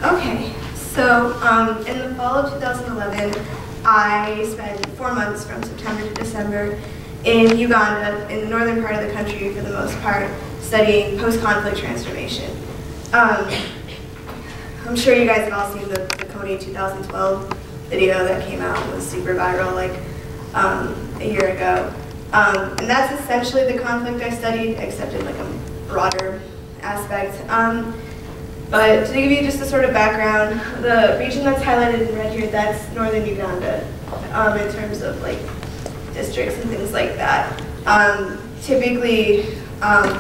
Okay, so in the fall of 2011, I spent 4 months from September to December in Uganda, in the northern part of the country for the most part, studying post-conflict transformation. I'm sure you guys have all seen the Kony 2012 video that came out and was super viral like a year ago. And that's essentially the conflict I studied, except in like a broader aspect. But to give you just a sort of background, the region that's highlighted in red here, that's northern Uganda, in terms of like districts and things like that. Typically,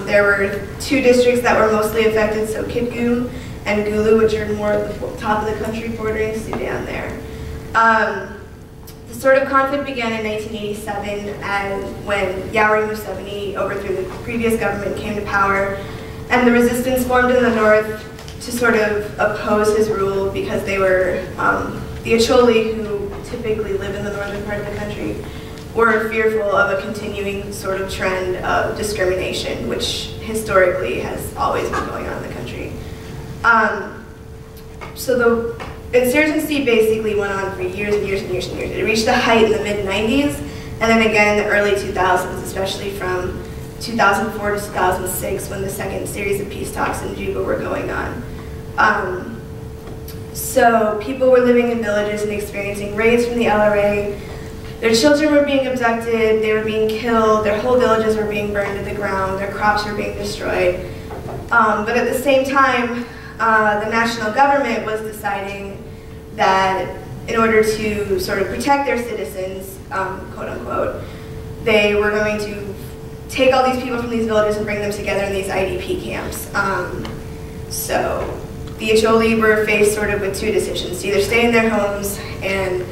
there were 2 districts that were mostly affected, so Kitgum and Gulu, which are more at the top of the country bordering Sudan there. The sort of conflict began in 1987 and when Yoweri Museveni overthrew the previous government, came to power, and the resistance formed in the north to sort of oppose his rule because they were, the Acholi, who typically live in the northern part of the country, were fearful of a continuing sort of trend of discrimination, which historically has always been going on in the country. So the insurgency basically went on for years and years and years and years. It reached a height in the mid-90s, and then again in the early 2000s, especially from 2004 to 2006, when the second series of peace talks in Juba were going on. So people were living in villages and experiencing raids from the LRA. Their children were being abducted, they were being killed, their whole villages were being burned to the ground, their crops were being destroyed. But at the same time, the national government was deciding that in order to sort of protect their citizens, quote unquote, they were going to take all these people from these villages and bring them together in these IDP camps. So the Acholi were faced sort of with 2 decisions, to either stay in their homes and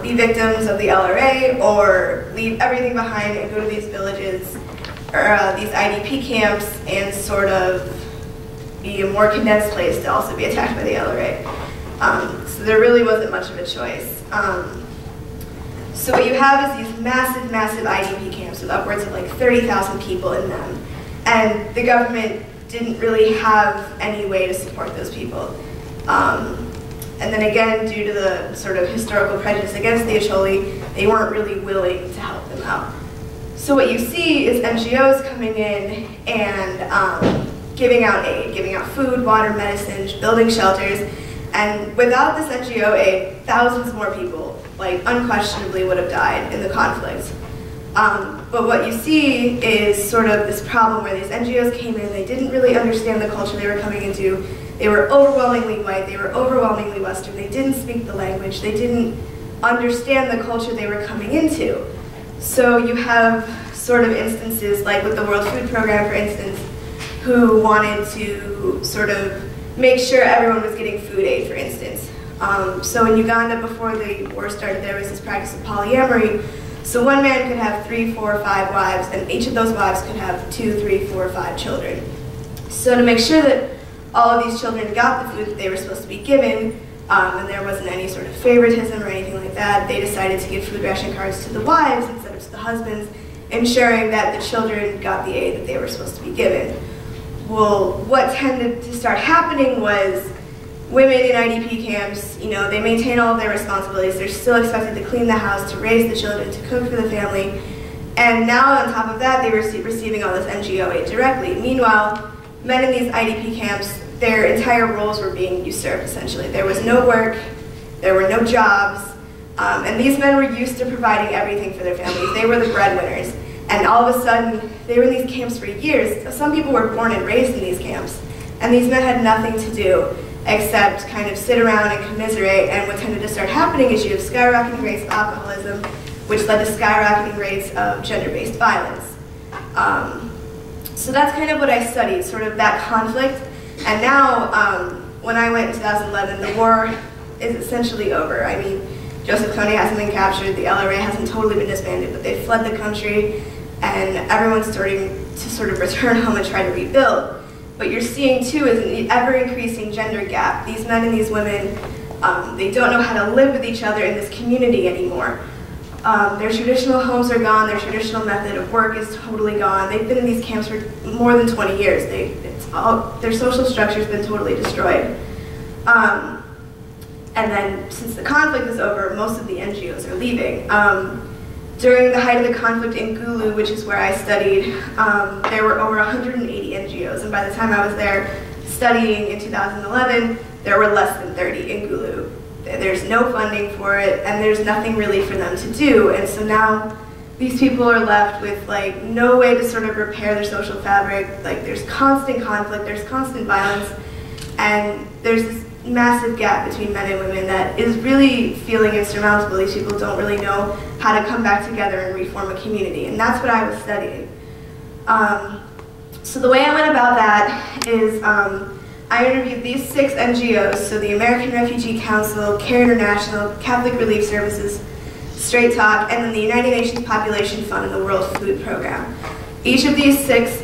be victims of the LRA, or leave everything behind and go to these villages, or these IDP camps, and sort of be a more condensed place to also be attacked by the LRA. So there really wasn't much of a choice. So what you have is these massive, massive IDP camps with upwards of like 30,000 people in them. And the government didn't really have any way to support those people. And then again, due to the sort of historical prejudice against the Acholi, they weren't really willing to help them out. So what you see is NGOs coming in and giving out aid, giving out food, water, medicine, building shelters. And without this NGO aid, thousands more people, like, unquestionably would have died in the conflict. But what you see is sort of this problem where these NGOs came in, they didn't really understand the culture they were coming into. They were overwhelmingly white, they were overwhelmingly Western, they didn't speak the language, they didn't understand the culture they were coming into. So you have sort of instances, like with the World Food Program, for instance, who wanted to sort of make sure everyone was getting food aid, for instance. So in Uganda, before the war started, there was this practice of polyamory. So one man could have 3, 4, 5 wives, and each of those wives could have 2, 3, 4, 5 children. So to make sure that all of these children got the food that they were supposed to be given, and there wasn't any sort of favoritism or anything like that, they decided to give food ration cards to the wives instead of to the husbands, ensuring that the children got the aid that they were supposed to be given. Well, what tended to start happening was women in IDP camps, you know, they maintain all of their responsibilities. They're still expected to clean the house, to raise the children, to cook for the family. And now on top of that, they were receiving all this NGO aid directly. Meanwhile, men in these IDP camps, their entire roles were being usurped, essentially. There was no work, there were no jobs, and these men were used to providing everything for their families. They were the breadwinners. And all of a sudden, they were in these camps for years. Some people were born and raised in these camps, and these men had nothing to do except kind of sit around and commiserate. And what tended to start happening is you have skyrocketing rates of alcoholism, which led to skyrocketing rates of gender-based violence. So that's kind of what I studied, sort of that conflict. And now, when I went in 2011, the war is essentially over. I mean, Joseph Kony hasn't been captured, the LRA hasn't totally been disbanded, but they fled the country, and everyone's starting to sort of return home and try to rebuild. What you're seeing too is an ever-increasing gender gap. These men and these women, they don't know how to live with each other in this community anymore. Their traditional homes are gone, their traditional method of work is totally gone. They've been in these camps for more than 20 years. Their social structure's been totally destroyed. And then since the conflict is over, most of the NGOs are leaving. During the height of the conflict in Gulu, which is where I studied, there were over 180 NGOs, and by the time I was there studying in 2011, there were less than 30 in Gulu. There's no funding for it, and there's nothing really for them to do, and so now these people are left with like no way to sort of repair their social fabric. Like there's constant conflict, there's constant violence, and there's this massive gap between men and women that is really feeling insurmountable. These people don't really know how to come back together and reform a community, and that's what I was studying. So the way I went about that is I interviewed these 6 NGOs, so the American Refugee Council, CARE International, Catholic Relief Services, Straight Talk, and then the United Nations Population Fund and the World Food Program. Each of these 6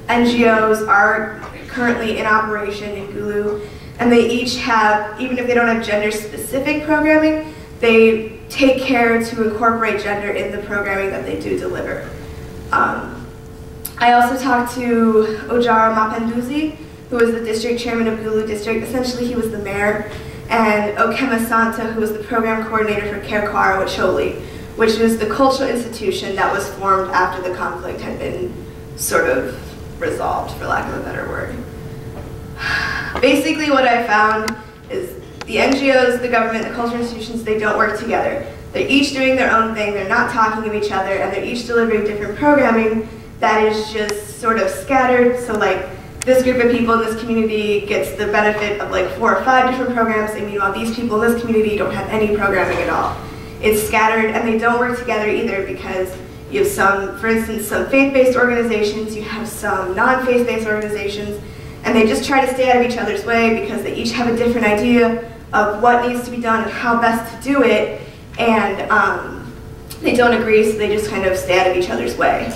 NGOs are currently in operation in Gulu, and they each have, even if they don't have gender-specific programming, they take care to incorporate gender in the programming that they do deliver. I also talked to Ojara Mapenduzi, who was the district chairman of Gulu District. Essentially, he was the mayor, and Okema Santa, who was the program coordinator for Care Kwara Wacholi, which is the cultural institution that was formed after the conflict had been sort of resolved, for lack of a better word. Basically, what I found is the NGOs, the government, the cultural institutions, they don't work together. They're each doing their own thing, they're not talking to each other, and they're each delivering different programming that is just sort of scattered. So like, this group of people in this community gets the benefit of like 4 or 5 different programs, and meanwhile these people in this community don't have any programming at all. It's scattered, and they don't work together either, because you have some, for instance, some faith-based organizations, you have some non-faith-based organizations, and they just try to stay out of each other's way because they each have a different idea of what needs to be done and how best to do it, and they don't agree, so they just kind of stay out of each other's way.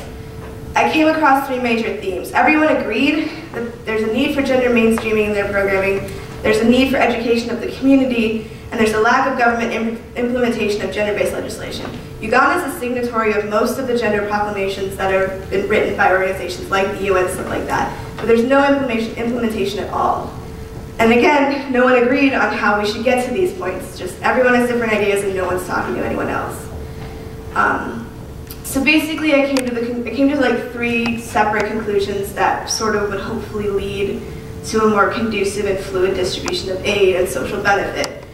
I came across 3 major themes. Everyone agreed that there's a need for gender mainstreaming in their programming, there's a need for education of the community, and there's a lack of government implementation of gender-based legislation. Uganda is a signatory of most of the gender proclamations that have been written by organizations like the UN, stuff like that, but there's no implementation at all. And again, no one agreed on how we should get to these points. Just everyone has different ideas and no one's talking to anyone else. So basically, I came to like 3 separate conclusions that sort of would hopefully lead to a more conducive and fluid distribution of aid and social benefit.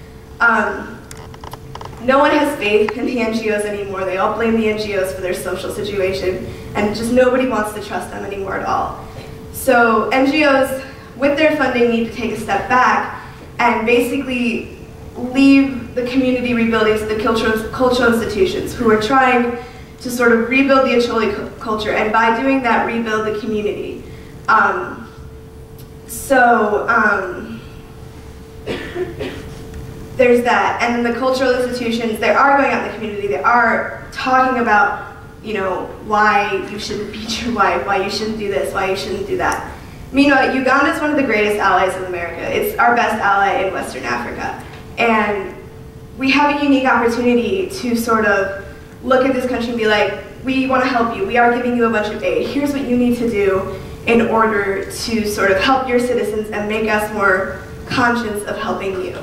No one has faith in the NGOs anymore. They all blame the NGOs for their social situation, and just nobody wants to trust them anymore at all. So NGOs, with their funding, need to take a step back and basically leave the community rebuilding to the cultural institutions who are trying to sort of rebuild the Acholi culture, and by doing that, rebuild the community. There's that, and then the cultural institutions, they are going out in the community, they are talking about, you know, why you shouldn't beat your wife, why you shouldn't do this, why you shouldn't do that. Meanwhile, Uganda is one of the greatest allies of America. It's our best ally in Western Africa. And we have a unique opportunity to sort of look at this country and be like, we want to help you, we are giving you a bunch of aid, here's what you need to do in order to sort of help your citizens and make us more conscious of helping you.